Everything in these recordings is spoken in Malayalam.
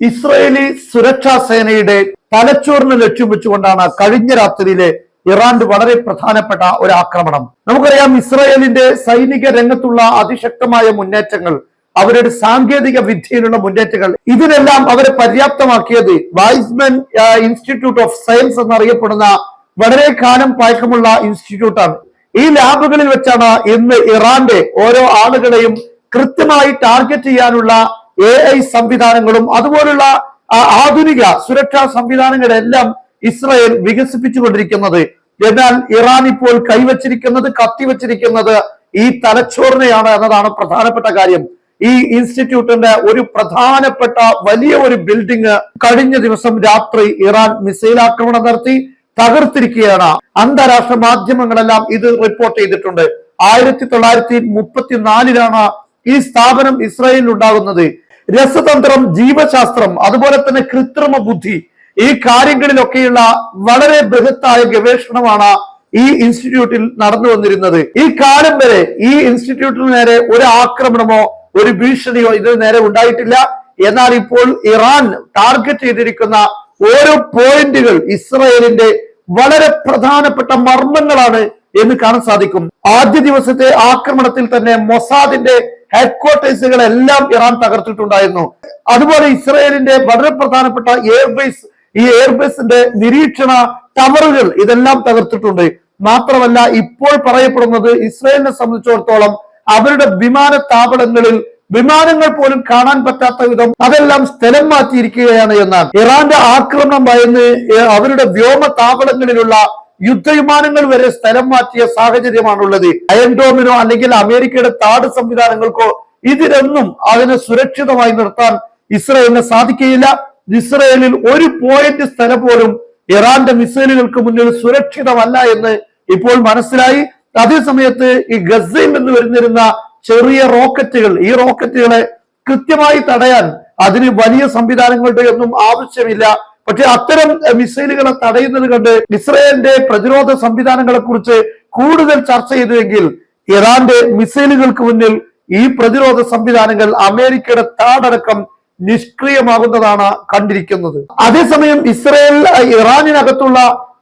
ഇസ്രായേലി സുരക്ഷാ സേനയുടെ തലച്ചോറിന് ലക്ഷ്യം വെച്ചുകൊണ്ടാണ് കഴിഞ്ഞ രാത്രിയിലെ ഇറാന്റെ വളരെ പ്രധാനപ്പെട്ട ഒരു ആക്രമണം. നമുക്കറിയാം, ഇസ്രായേലിന്റെ സൈനിക രംഗത്തുള്ള അതിശക്തമായ മുന്നേറ്റങ്ങൾ, അവരുടെ സാങ്കേതിക വിദ്യയിലുള്ള മുന്നേറ്റങ്ങൾ, ഇതിനെല്ലാം അവരെ പര്യാപ്തമാക്കിയത് വൈസ്മാൻ ഇൻസ്റ്റിറ്റ്യൂട്ട് ഓഫ് സയൻസ് എന്നറിയപ്പെടുന്ന വളരെ കാലം പഴക്കമുള്ള ഇൻസ്റ്റിറ്റ്യൂട്ടാണ്. ഈ ലാബുകളിൽ വെച്ചാണ് ഇന്ന് ഇറാന്റെ ഓരോ ആളുകളെയും കൃത്യമായി ടാർഗറ്റ് ചെയ്യാനുള്ള AI സംവിധാനങ്ങളും അതുപോലുള്ള ആധുനിക സുരക്ഷാ സംവിധാനങ്ങളെല്ലാം ഇസ്രായേൽ വികസിപ്പിച്ചുകൊണ്ടിരിക്കുന്നത്. എന്നാൽ ഇറാൻ ഇപ്പോൾ കൈവച്ചിരിക്കുന്നത്, കത്തിവച്ചിരിക്കുന്നത് ഈ തലച്ചോറിനെയാണ് എന്നതാണ് പ്രധാനപ്പെട്ട കാര്യം. ഈ ഇൻസ്റ്റിറ്റ്യൂട്ടിന്റെ ഒരു പ്രധാനപ്പെട്ട വലിയ ഒരു ബിൽഡിംഗ് കഴിഞ്ഞ ദിവസം രാത്രി ഇറാൻ മിസൈൽ ആക്രമണം നടത്തി തകർത്തിരിക്കുകയാണ്. അന്താരാഷ്ട്ര മാധ്യമങ്ങളെല്ലാം ഇത് റിപ്പോർട്ട് ചെയ്തിട്ടുണ്ട്. 1934 ഈ സ്ഥാപനം ഇസ്രായേലിൽ ഉണ്ടാകുന്നത്. രസതന്ത്രം, ജീവശാസ്ത്രം, അതുപോലെ തന്നെ കൃത്രിമ ബുദ്ധി, ഈ കാര്യങ്ങളിലൊക്കെയുള്ള വളരെ ബൃഹത്തായ ഗവേഷണമാണ് ഈ ഇൻസ്റ്റിറ്റ്യൂട്ടിൽ നടന്നു വന്നിരുന്നത്. ഈ കാലം വരെ ഈ ഇൻസ്റ്റിറ്റ്യൂട്ടിന് നേരെ ഒരു ആക്രമണമോ ഒരു ഭീഷണിയോ ഇതിന് നേരെ ഉണ്ടായിട്ടില്ല. എന്നാൽ ഇപ്പോൾ ഇറാൻ ടാർഗറ്റ് ചെയ്തിരിക്കുന്ന ഓരോ പോയിന്റുകൾ ഇസ്രായേലിന്റെ വളരെ പ്രധാനപ്പെട്ട മർമ്മങ്ങളാണ് എന്ന് കാണാൻ സാധിക്കും. ആദ്യ ദിവസത്തെ ആക്രമണത്തിൽ തന്നെ മൊസാദിന്റെ ഹെഡ്ക്വാർട്ടേഴ്സുകളെല്ലാം ഇറാൻ തകർത്തിട്ടുണ്ടായിരുന്നു. അതുപോലെ ഇസ്രായേലിന്റെ വളരെ പ്രധാനപ്പെട്ട എയർബേസ്, ഈ എയർബേസിന്റെ നിരീക്ഷണ ടവറുകൾ ഇതെല്ലാം തകർത്തിട്ടുണ്ട്. മാത്രമല്ല, ഇപ്പോൾ പറയപ്പെടുന്നത് ഇസ്രായേലിനെ സംബന്ധിച്ചിടത്തോളം അവരുടെ വിമാനത്താവളങ്ങളിൽ വിമാനങ്ങൾ പോലും കാണാൻ പറ്റാത്ത വിധം അതെല്ലാം സ്ഥലം മാറ്റിയിരിക്കുകയാണ് എന്നാണ്. ഇറാന്റെ ആക്രമണം ഭയന്ന് അവരുടെ വ്യോമതാവളങ്ങളിലുള്ള യുദ്ധവിമാനങ്ങൾ വരെ സ്ഥലം മാറ്റിയ സാഹചര്യമാണുള്ളത്. അയൺഡോമിനോ അല്ലെങ്കിൽ അമേരിക്കയുടെ താട് സംവിധാനങ്ങൾക്കോ ഇതിലൊന്നും അതിനെ സുരക്ഷിതമായി നിർത്താൻ ഇസ്രായേലിന് സാധിക്കുകയില്ല. ഇസ്രായേലിൽ ഒരു പോയിന്റ് സ്ഥലം പോലും ഇറാന്റെ മിസൈലുകൾക്ക് മുന്നിൽ സുരക്ഷിതമല്ല എന്ന് ഇപ്പോൾ മനസ്സിലായി. അതേസമയത്ത് ഈ ഗസയിൽ നിന്ന് വരുന്നിരുന്ന ചെറിയ റോക്കറ്റുകൾ, ഈ റോക്കറ്റുകളെ കൃത്യമായി തടയാൻ അതിന് വലിയ സംവിധാനങ്ങളുടെ ഒന്നും ആവശ്യമില്ല. പക്ഷെ അത്തരം മിസൈലുകളെ തടയുന്നത് കണ്ട് ഇസ്രായേലിന്റെ പ്രതിരോധ സംവിധാനങ്ങളെ കുറിച്ച് കൂടുതൽ ചർച്ച ചെയ്തുവെങ്കിൽ ഇറാന്റെ മിസൈലുകൾക്ക് മുന്നിൽ ഈ പ്രതിരോധ സംവിധാനങ്ങൾ അമേരിക്കയുടെ താടടക്കം നിഷ്ക്രിയമാകുന്നതാണ് കണ്ടിരിക്കുന്നത്. അതേസമയം ഇസ്രായേൽ ഇറാനിനകത്തുള്ള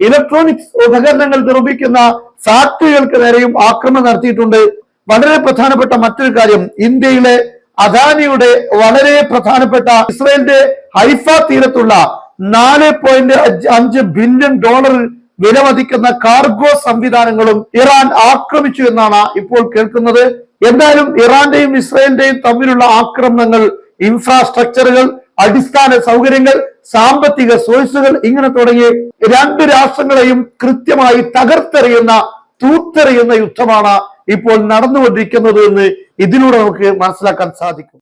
ഇലക്ട്രോണിക്സ് ഉപകരണങ്ങൾ നിർമ്മിക്കുന്ന ഫാക്ടറികൾക്ക് നേരെയും ആക്രമണം നടത്തിയിട്ടുണ്ട്. വളരെ പ്രധാനപ്പെട്ട മറ്റൊരു കാര്യം, ഇന്ത്യയിലെ അദാനിയുടെ വളരെ പ്രധാനപ്പെട്ട ഇസ്രായേലിന്റെ ഹൈഫ തീരത്തുള്ള $4.5 ബില്യൺ വിലമതിക്കുന്ന കാർഗോ സംവിധാനങ്ങളും ഇറാൻ ആക്രമിച്ചു എന്നാണ് ഇപ്പോൾ കേൾക്കുന്നത്. എന്തായാലും ഇറാന്റെയും ഇസ്രായേലിന്റെയും തമ്മിലുള്ള ആക്രമണങ്ങൾ ഇൻഫ്രാസ്ട്രക്ചറുകൾ, അടിസ്ഥാന സൗകര്യങ്ങൾ, സാമ്പത്തിക സോഴ്സുകൾ, ഇങ്ങനെ തുടങ്ങി രണ്ട് രാഷ്ട്രങ്ങളെയും കൃത്യമായി തൂത്തെറിയുന്ന യുദ്ധമാണ് ഇപ്പോൾ നടന്നുകൊണ്ടിരിക്കുന്നത് എന്ന് ഇതിലൂടെ നമുക്ക് മനസ്സിലാക്കാൻ സാധിക്കും.